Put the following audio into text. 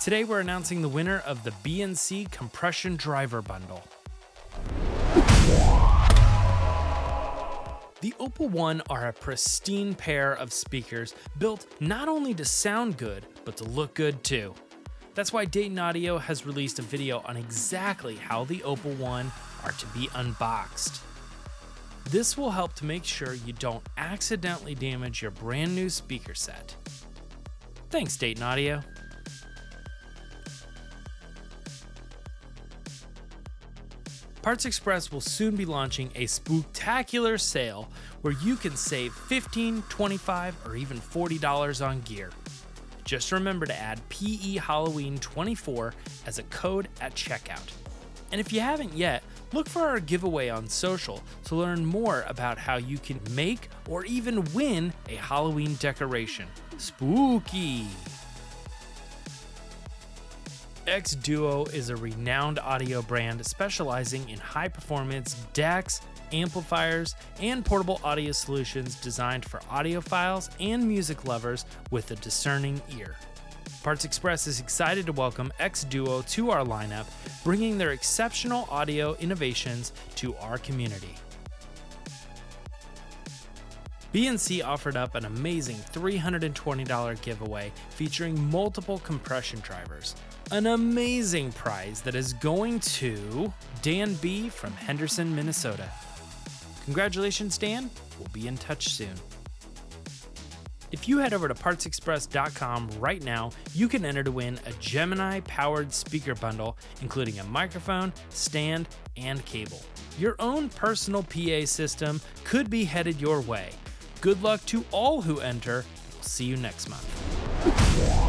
Today we're announcing the winner of the B&C Compression Driver Bundle. The Opal One are a pristine pair of speakers built not only to sound good, but to look good too. That's why Dayton Audio has released a video on exactly how the Opal One are to be unboxed. This will help to make sure you don't accidentally damage your brand new speaker set. Thanks, Dayton Audio. Parts Express will soon be launching a spooktacular sale where you can save $15, $25, or even $40 on gear. Just remember to add PE Halloween 24 as a code at checkout. And if you haven't yet, look for our giveaway on social to learn more about how you can make or even win a Halloween decoration. Spooky! XDuo is a renowned audio brand specializing in high-performance DACs, amplifiers, and portable audio solutions designed for audiophiles and music lovers with a discerning ear. Parts Express is excited to welcome XDuo to our lineup, bringing their exceptional audio innovations to our community. B&C offered up an amazing $320 giveaway featuring multiple compression drivers. An amazing prize that is going to Dan B. from Henderson, Minnesota. Congratulations, Dan. We'll be in touch soon. If you head over to partsexpress.com right now, you can enter to win a Gemini-powered speaker bundle, including a microphone, stand, and cable. Your own personal PA system could be headed your way. Good luck to all who enter. We'll see you next month.